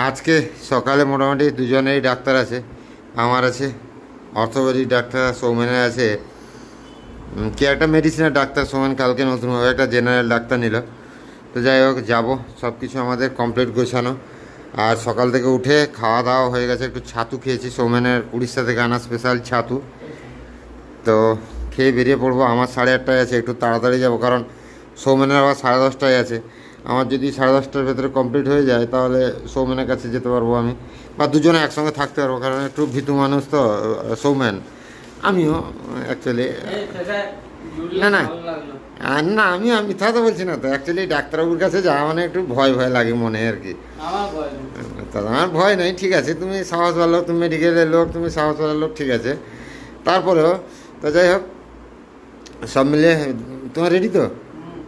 আজকে সকালে মোটামুটি দুজনেই ডাক্তার আছে। আমার আছে অর্থোপেডিক ডাক্তার, সৌমেনের আছে কি একটা মেডিসিনের ডাক্তার। সৌমেন কালকে নতুনভাবে একটা জেনারেল ডাক্তার নিল। তো যাই হোক যাবো, সব কিছু আমাদের কমপ্লিট গোছানো। আর সকাল থেকে উঠে খাওয়া দাওয়া হয়ে গেছে, একটু ছাতু খেয়েছি, সৌমেনের উড়িষ্যা থেকে আনা স্পেশাল ছাতু। তো খেয়ে বেরিয়ে পড়বো। আমার 8:30টায় আছে, একটু তাড়াতাড়ি যাবো, কারণ সৌমেনের আবার 10:30টায় আছে। আমার যদি 10:30টার ভেতরে কমপ্লিট হয়ে যায় তাহলে সৌমেনের কাছে যেতে পারবো আমি, বা দুজনে একসঙ্গে থাকতে পারবো, কারণ একটু ভীতু মানুষ তো সৌমেন। আমিও অ্যাকচুয়ালি না না না আমি মিথ্যা তো বলছি না তো। অ্যাকচুয়ালি ডাক্তারবাবুর কাছে যাওয়া মানে একটু ভয় ভয় লাগে মনে আর কি। আমার ভয় নেই, ঠিক আছে, তুমি সাহসওয়ালা লোক, তুমি মেডিকেলের লোক, তুমি সাহসওয়ালা লোক, ঠিক আছে। তারপরেও তো যাই হোক সব মিলে তোমার রেডি তো?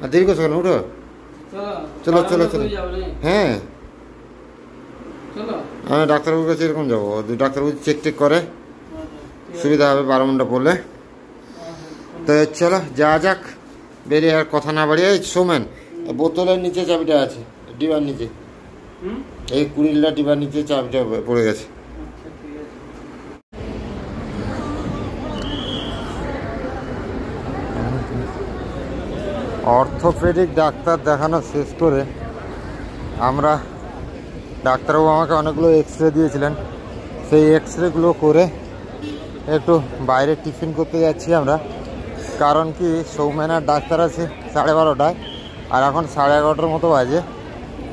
আর দেরি করছো কেন, উঠো, চলো চলো চলো। হ্যাঁ আমি ডাক্তারবাবুর কাছে এরকম যাবো, ডাক্তারবাবু চেক টেক করে, সুবিধা হবে 12 ঘন্টা পড়লে। তো চলো যা যাক, বেরিয়ে আর কথা না বাড়িয়ে। এই সৌমেন, বোতলের নিচে চাবিটা আছে, ডিবার নিচে, এই 20 ডিবার নিচে চাবিটা পড়ে গেছে। অর্থোপেডিক ডাক্তার দেখানো শেষ করে আমরা, ডাক্তারবাবু আমাকে অনেকগুলো এক্সরে দিয়েছিলেন, সেই এক্সরেগুলো করে একটু বাইরে টিফিন করতে যাচ্ছি আমরা। কারণ কি, সৌমেনার ডাক্তার আছে 12:30টায়, আর এখন 11:30টার মতো বাজে।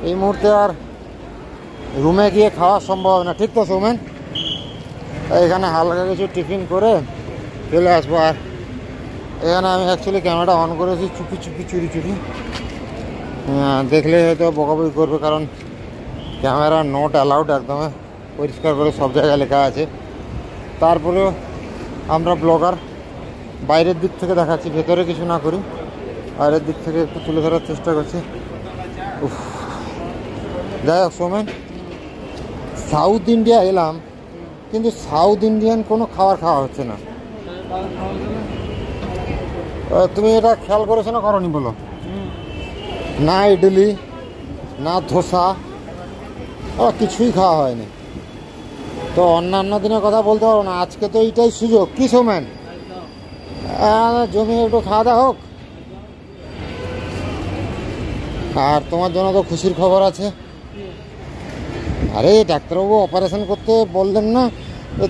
এই মুহূর্তে আর রুমে গিয়ে খাওয়া সম্ভব হবে না, ঠিক তো সৌমেন? এখানে হালকা কিছু টিফিন করে চলে আসবো। আর এখানে আমি অ্যাকচুয়ালি ক্যামেরাটা অন করেছি চুপি চুপি চুরি চুরি, দেখলে হয়তো বকাবকি করবে, কারণ ক্যামেরা নট অ্যালাউড, একদম পরিষ্কার করে সব জায়গায় লেখা আছে। তারপরেও আমরা ব্লগার, বাইরের দিক থেকে দেখাচ্ছি, ভেতরে কিছু না করি, বাইরের দিক থেকে একটু তুলে ধরার চেষ্টা করছি। যাই হোক সৌমেন, সাউথ ইন্ডিয়া এলাম, কিন্তু সাউথ ইন্ডিয়ান কোনো খাবার খাওয়া হচ্ছে না। তুমি এটা খেয়াল করেছো না করনি বলো? না ইডলি, না ধোসা, কিছুই খাওয়া হয়নি। তো অন্যান্য দিনের কথা বলতে পারবো না, আজকে তো এইটাই সুযোগ। কি সৌমেন, জমি একটু খাওয়া দাওয়া হোক। আর তোমার জন্য তো খুশির খবর আছে। আরে ডাক্তারবাবু অপারেশন করতে বললেন না,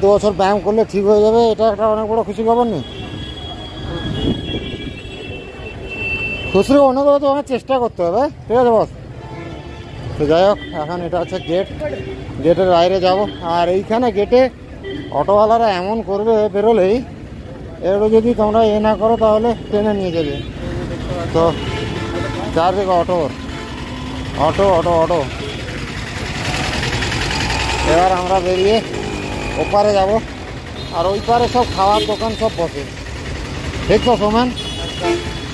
2 বছর ব্যায়াম করলে ঠিক হয়ে যাবে, এটা একটা অনেক বড় খুশির খবর নেই? খুশির অনেক বড়, তো অনেক চেষ্টা করতে হবে, ঠিক আছে বস? তো যাই হোক, এখন এটা হচ্ছে গেট, গেটের বাইরে যাব। আর এইখানে গেটে অটোওয়ালারা এমন করবে বেরোলেই, এগুলো যদি তোমরা না করো তাহলে ট্রেনে নিয়ে যাবে। তো চারদিকে অটো অটো অটো অটো। এবার আমরা বেরিয়ে ওপারে যাব, আর ওই পারে সব খাওয়ার দোকান সব বসে, ঠিক তো সৌমেন?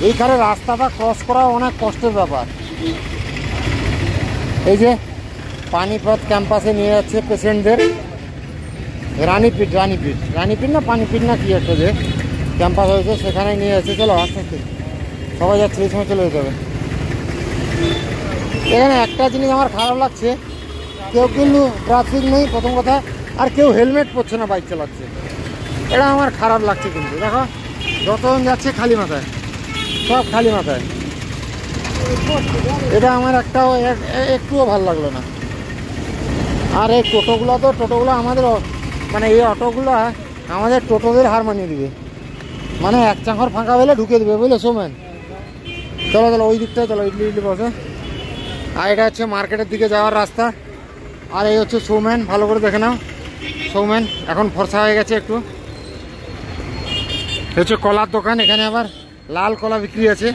এইখানে রাস্তাটা ক্রস করা অনেক কষ্টের ব্যাপার। এই যে পানিপথ ক্যাম্পাসে নিয়ে যাচ্ছে পেশেন্টদের, রানীপীঠ রানীপীঠ রানীপীঠ না পানিপীঠ না কি একটা যে ক্যাম্পাস হয়েছে, সেখানে নিয়ে যাচ্ছে। চলো আস্তে আস্তে সবাই যাচ্ছে, এই সময় চলে যেতে হবে। এখানে একটা জিনিস আমার খারাপ লাগছে, কেউ কিন্তু ট্রাফিক নেই প্রথম কথা, আর কেউ হেলমেট পরছে না, বাইক চালাচ্ছে। এটা আমার খারাপ লাগছে। কিন্তু দেখো যতজন যাচ্ছে খালি মাথায়, সব খালি মাথায়, এটা আমার একটুও ভালো লাগলো না। আর এই টোটোগুলো আমাদের, মানে এই অটোগুলো আমাদের টোটোদের হার মানিয়ে দিবে, মানে এক চাঙর ফাঁকা হলে ঢুকে দেবে, বুঝলে সৌমেন? চলো চলো ওই দিকটায় চলো, ইডলি ইডলি বসে। আর এটা হচ্ছে মার্কেটের দিকে যাওয়ার রাস্তা। আর এই হচ্ছে সৌমেন, ভালো করে দেখে নাও। সৌমেন এখন ফর্সা হয়ে গেছে একটু। হচ্ছে কলার দোকান, এখানে আবার লাল কলা বিক্রি আছে।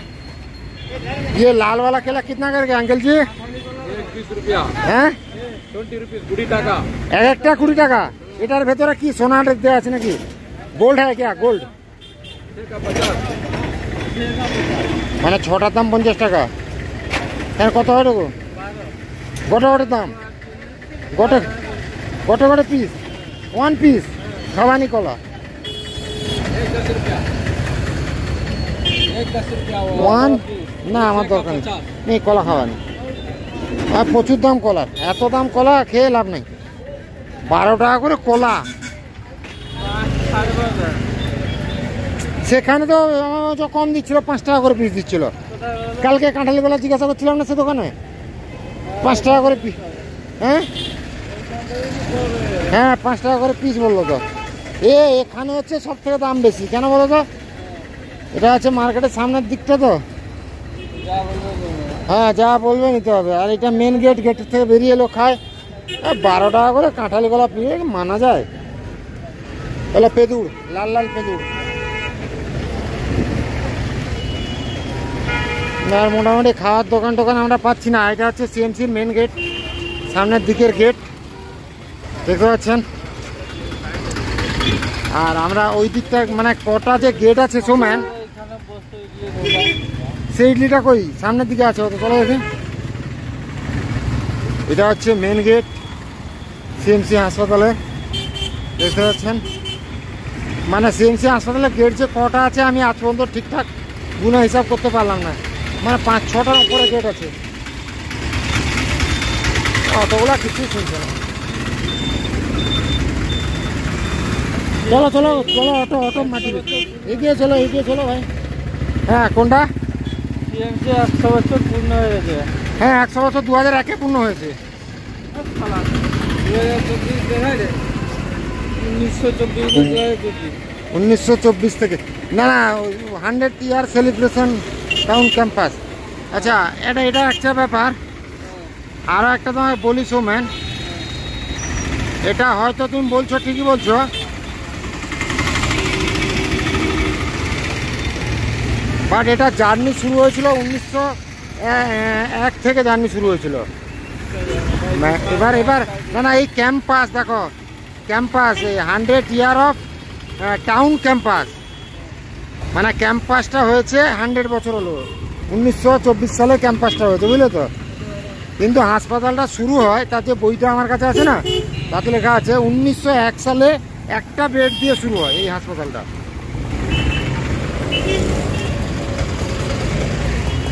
ये लाल वाला केला कितना करके अंकल जी? 20 रुपया। হ্যাঁ 20 रुपीस, 20 টাকা একটা। 20 টাকা। এটার ভেতরে কি সোনা দেওয়া আছে নাকি? গোল্ড है क्या? গোল্ড মানে 6টার দাম 50 টাকা। হ্যাঁ কত হয় গো? গোটা গোটা দাম, গোটা গোটা গোটা পিস, 1 পিস খাওয়ানি কলা। 1 না আমার দরকার নেই, কলা খাওয়ানি। আর প্রচুর দাম কলার, এত দাম কলা খেয়ে লাভ নেই। 12 টাকা করে কলা, সেখানে তো কম দিচ্ছিল, 5 টাকা করে পিস দিচ্ছিল। কালকে কাঁঠালি কলা জিজ্ঞাসা করছিলাম না সে দোকানে, 5 টাকা করে পিস। হ্যাঁ হ্যাঁ 5 টাকা করে পিস বললো তো। এখানে হচ্ছে সব থেকে দাম বেশি কেন বলো তো? এটা হচ্ছে মার্কেটের সামনের দিকটা তো। হ্যাঁ যা বলবে নিতে হবে। আর এটা মেন গেট, গেটের থেকে বেরিয়ে এলো খায়। 12 টাকা করে কাঁঠালি কলা পিস মানা যায়? তাহলে পেঁদুর, লাল লাল পেঁদুর। আর মোটামুটি খাওয়ার দোকান টোকান আমরা পাচ্ছি না। এটা হচ্ছে সিএমসির মেন গেট, সামনের দিকের গেট দেখতে পাচ্ছেন। আর আমরা ওই দিকটা মানে কটা যে গেট আছে সোম্যান, সেই ইডলিটা কই সামনের দিকে আছে, ওটা চলো দেখি। এটা হচ্ছে মেন গেট সিএমসি হাসপাতালে, দেখতে পাচ্ছেন। মানে সিএমসি হাসপাতালের গেট যে কটা আছে আমি আজ পর্যন্ত ঠিকঠাক গুণা হিসাব করতে পারলাম না, মানে 5-6টার উপরে গেট আছে। অতগুলা কিছুই শুনছে না। চলো চলো চলো, অটো অটো মাটি এগিয়ে চলো ভাই। হ্যাঁ কোনটা? 100 বছর পূর্ণ হয়ে গেছে। হ্যাঁ 100 বছর 2001-এ পূর্ণ হয়েছে। 1924 থেকে না না, 100 ইয়ার সেলিব্রেশন টাউন ক্যাম্পাস। আচ্ছা এটা একটা ব্যাপার। আরও একটা তোমায় বলি সোম্যান, এটা হয়তো তুমি বলছো ঠিকই বলছো, বাট এটা জার্নি শুরু হয়েছিল 1901 থেকে জার্নি শুরু হয়েছিল। এবার না না, এই ক্যাম্পাস দেখো, campus 100 year of town campus, মানে ক্যাম্পাসটা হয়েছে 100 বছর হলো। 1924 সালে ক্যাম্পাসটা হয়েছে, বুঝলে তো। কিন্তু হাসপাতালটা শুরু হয়, তার যে বইটা আমার কাছে আছে না, তাতে লেখা আছে 1901 সালে একটা বেড দিয়ে শুরু হয় এই হাসপাতালটা।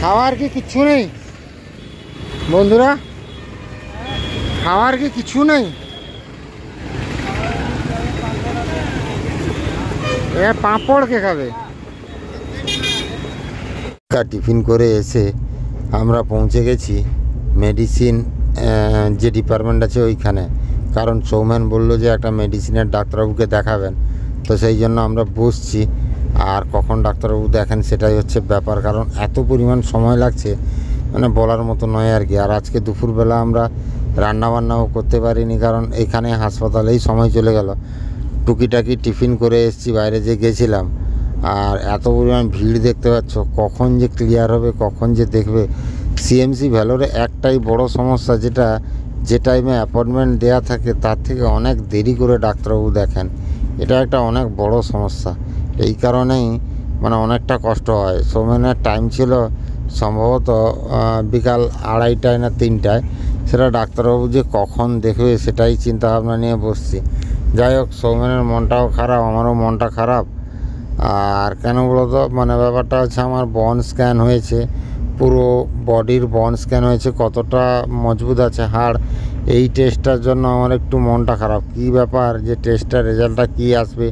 খাওয়ার কি কিচ্ছু নেই বন্ধুরা? খাওয়ার কি কিছু নেই? পাঁপড় কে খাবে? টিফিন করে এসে আমরা পৌঁছে গেছি মেডিসিন যে ডিপার্টমেন্ট আছে ওইখানে। কারণ সৌম্যান বলল যে একটা মেডিসিনের ডাক্তারবাবুকে দেখাবেন, তো সেই জন্য আমরা বসছি। আর কখন ডাক্তারবাবু দেখেন সেটাই হচ্ছে ব্যাপার, কারণ এত পরিমাণ সময় লাগছে মানে বলার মতো নয় আর কি। আর আজকে দুপুরবেলা আমরা রান্নাবান্নাও করতে পারিনি, কারণ এখানে হাসপাতালেই সময় চলে গেল। টুকিটাকি টিফিন করে এসেছি, বাইরে যে গেছিলাম। আর এত পরিমাণ ভিড় দেখতে পাচ্ছ, কখন যে ক্লিয়ার হবে, কখন যে দেখবে। সিএমসি ভ্যালোরে একটাই বড় সমস্যা, যেটা যে টাইমে অ্যাপয়েন্টমেন্ট দেওয়া থাকে তার থেকে অনেক দেরি করে ডাক্তারবাবু দেখেন। এটা একটা অনেক বড় সমস্যা। এই কারণেই মানে অনেকটা কষ্ট হয়। সৌমেনের টাইম ছিল সম্ভবত বিকাল 2:30টায় না 3টায়, সেটা ডাক্তারবাবু যে কখন দেখবে সেটাই চিন্তা ভাবনা নিয়ে বসছি। যাই হোক, সৌমেনের মনটাও খারাপ, আমারও মনটা খারাপ। আর কেন বলতো, মানে ব্যাপারটা হচ্ছে আমার বন স্ক্যান হয়েছে, পুরো বডির বন স্ক্যান হয়েছে, কতটা মজবুত আছে হাড়, এই টেস্টটার জন্য আমার একটু মনটা খারাপ। কী ব্যাপার, যে টেস্টটার রেজাল্টটা কী আসবে,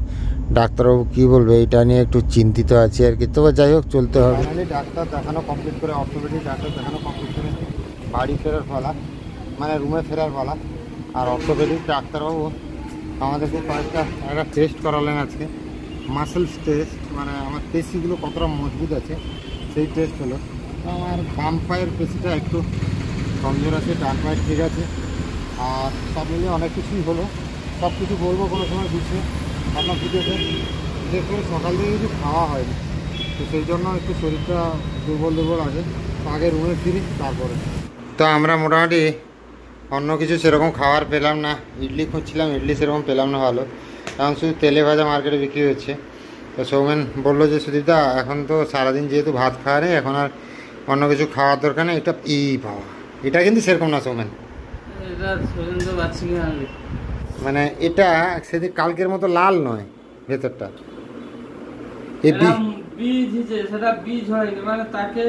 ডাক্তারবাবু কী বলবে, এটা নিয়ে একটু চিন্তিত আছি আর কি। তবে যাই হোক, চলতে হবে। ডাক্তার দেখানো কমপ্লিট করে, অর্থোপেডিক ডাক্তার দেখানো কমপ্লিট করে বাড়ি ফেরার পালা, মানে রুমে ফেরার পালা। আর অর্থোপেডিক ডাক্তারবাবু আমাদেরকে একটা টেস্ট করালেন আজকে, মাসেলস টেস্ট, মানে আমার পেশিগুলো কতটা মজবুত আছে সেই টেস্ট হলো। আমার বাম পায়ের পেশিটা একটু কমজোর আছে, ডান পায়ের ঠিক আছে। আর সব মিলিয়ে অনেক কিছুই হলো, সব কিছু বলবো কোনো সময় গুছিয়ে। আপনার বুঝেছেন দেখুন, সকাল থেকে কিছু খাওয়া হয়নি, তো সেই জন্য একটু শরীরটা দুর্বল আছে। আগে রুমে ফিরি তারপরে। তো আমরা মোটামুটি অন্য কিছু সেরকম খাবার পেলাম না। ইডলি খুঁজছিলাম, ইডলি সেরকম পেলাম না ভালো, কারণ শুধু তেলে ভাজা মার্কেটে বিক্রি হচ্ছে। তো সৌমেন বললো যে সুদীপদা, এখন তো সারাদিন যেহেতু ভাত খাওয়া নেই, এখন আর অন্য কিছু খাওয়ার দরকার নেই, এটা পাওয়া। এটা কিন্তু সেরকম না সৌমেন, মানে এটা সেদিন কালকের মতো লাল নয় ভেতরটা। এই বীজ সেটা বীজ হয়নি, মানে তাকে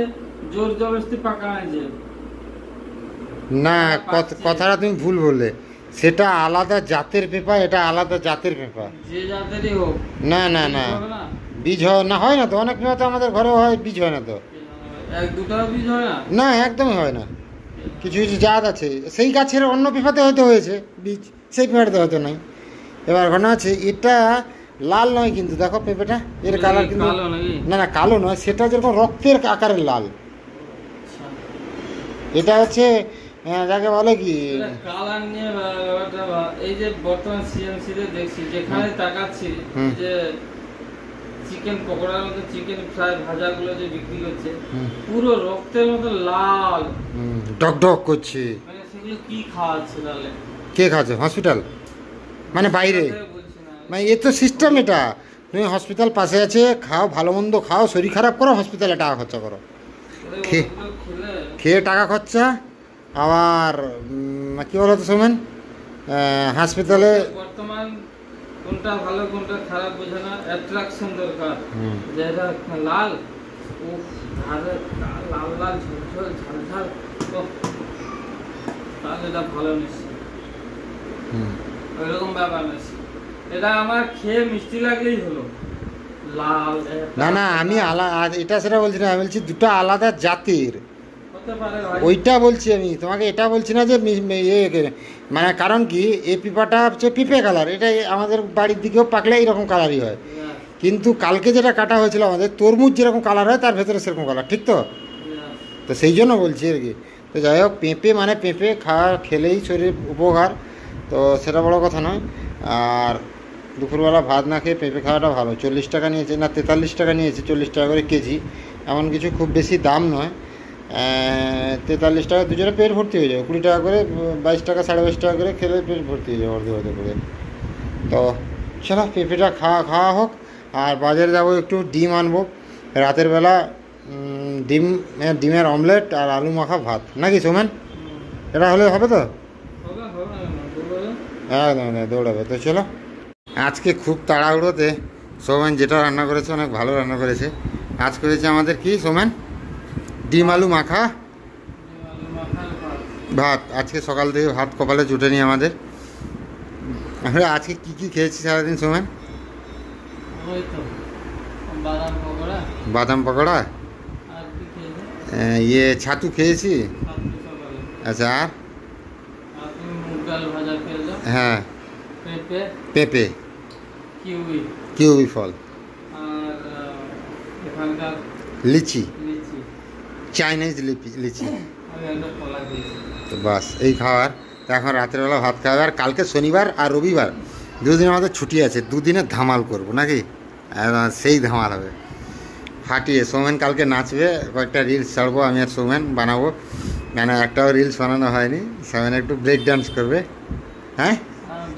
জোর জবরদস্তি পাকা হয়েছে। না, কথাটা তুমি ভুল বললে। সেটা আলাদা জাতের পেঁপা, এটা আলাদা জাতের পেঁপা। যে যাদেরই হোক না না না, হবে না? বীজ হয় না, হয় না তো। অনেক পেঁপা তো আমাদের ঘরে হয়, বীজ হয় না তো। এক দুটো বীজ হয় না? না, একদমই হয় না। কিছু কিছু জাত আছে, সেই গাছের অন্য পেঁপাতে হয়তো হয়েছে বীজ, সেই পেঁপাটাতে হয়তো নাই। এবার ঘটনা আছে, এটা লাল নয় কিন্তু, দেখো পেঁপেটা, এর কালার কিন্তু কালো নাকি? না না, কালো নয়, সেটা যেরকম রক্তের আকারের লাল। আচ্ছা। এটা হচ্ছে যাকে বলে কি, এটা কালার নিয়ে ব্যাপারটা এই যে বর্তমান সিএমসি তে দেখছি যেখানে তাকাচ্ছি হুম। যে চিকেন পকোড়ার মতো চিকেন ফ্রাই ভাজাগুলো যে বিক্রি করছে হুম। পুরো রক্তের মতো লাল, ডক ডক করছে। মানে সেগুলো কি খাওয়াচ্ছে তাহলে? কে খাচ্ছে? হসপিটাল মানে বাইরে? বলছি না মানে এ তো সিস্টেম। এটা তুমি হসপিটাল পাশে আছে, খাও, ভালো মন্দ খাও, শরীর খারাপ করো, হসপিটালে টাকা খরচা করো, ওরে খে- ওগুলো খেলে খেয়ে টাকা খরচা। আবার কী বলো তো সোমেন, হাসপাতালে বর্তমান কোনটা ভালো কোনটা খারাপ বোঝে না, অ্যাট্রাকশন দরকার। হুম। যেটা লাল, উফ, ধারে লাল লাল ঝলঝল ঝালঝাল, ওহ, তাহলে এটা ভালো নিশ্চয়। ওইরকম ব্যাপার নিশ্চয়। এটা আমার খেয়ে মিষ্টি লাগলেই হলো লাল। না না, আমি এটা সেটা বলছি না, আমি বলছি দুটো আলাদা জাতের। হতে পারে ভাই। ওইটা বলছি আমি তোমাকে, এটা বলছি না যে মানে কারণ কি, এই পিঁপাটা হচ্ছে পিঁপে কালার, এটা আমাদের বাড়ির দিকেও পাকলে এইরকম কালারই হয়। Yeah, কিন্তু কালকে যেটা কাটা হয়েছিল আমাদের, তরমুজ যেরকম কালার হয় তার ভেতরে সেরকম কালার, ঠিক তো? yeah. তো সেই জন্য বলছি আর কি। তো যাই হোক, পেঁপে মানে পেঁপে খাওয়া, খেলেই শরীর উপকার, তো সেটা বড় কথা নয়। আর দুপুরবেলা ভাত না খেয়ে পেঁপে খাওয়াটা ভালো। 40 টাকা নিয়েছে, না 43 টাকা নিয়েছে, 40 টাকা করে কেজি, এমন কিছু খুব বেশি দাম নয়। 43 টাকা দুজনে পেট ভর্তি হয়ে যাবে। 20 টাকা করে, 22 টাকা 22.5 টাকা করে খেলে পেট ভর্তি হয়ে যাবে অর্ধ অর্ধ করে। তো চলো, পেঁপেটা খাওয়া হোক। আর বাজারে যাবো, একটু ডিম আনবো রাতের বেলা। ডিমের অমলেট আর আলু মাখা ভাত, নাকি সোমেন? এটা হলে হবে তো? হবে, হবে না, বলবো। একদম দৌড়াবে। তো চলো, আজকে খুব তাড়াহুড়োতে সোমেন যেটা রান্না করেছে অনেক ভালো রান্না করেছে। আজ করেছে আমাদের কি সোমেন? ডিম আলু মাখা আলু মাখার ভাত। ভাত। আজকে সকাল থেকে ভাত কপালে জুটেনি আমাদের। আমরা আজকে কি খেয়েছি সারাদিন সোমেন? ওই তো বাদাম পকোড়া বাদাম পকোড়া, আর কি খেয়েছে? ছাতু খেয়েছি। সাতটা সকালে। আচ্ছা, আর আর তুমি মুগ ডাল ভাজা খেয়েছো, হ্যাঁ, পেঁপে, পেঁপে, কিউই, কিউই ফল, আর এখানকার লিচি, লিচি। চাইনিজ লিচি। আমি একটা কলা খেয়েছি। তো বাস এই খাবার। তো এখন রাত্রেবেলা ভাত খাবে। আর কালকে শনিবার আর রবিবার দুদিন আমাদের ছুটি আছে, দুদিনে ধামাল করব নাকি? সেই ধামাল হবে ফাটিয়ে। সোমেন কালকে নাচবে, কয়েকটা রিলস ছাড়বো আমি আর সোমেন বানাবো। মানে একটাও রিলস বানানো হয়নি। সোমেন একটু ব্রেক ডান্স করবে, হ্যাঁ।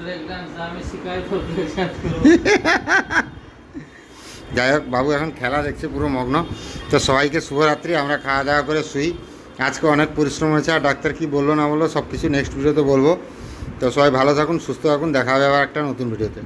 ব্রেক ডান্স আমি শিখাই তো, ব্রেক ডান্স করবো। যাই হোক, বাবু এখন খেলা দেখছে পুরো মগ্ন। তো সবাইকে শুভরাত্রি। আমরা খাওয়া দাওয়া করে শুই। আজকে অনেক পরিশ্রম হয়েছে, আর ডাক্তার কি বললো না বললো সব কিছু নেক্সট ভিডিওতে বলবো। তো সবাই ভালো থাকুন, সুস্থ থাকুন। দেখা হবে আবার একটা নতুন ভিডিওতে।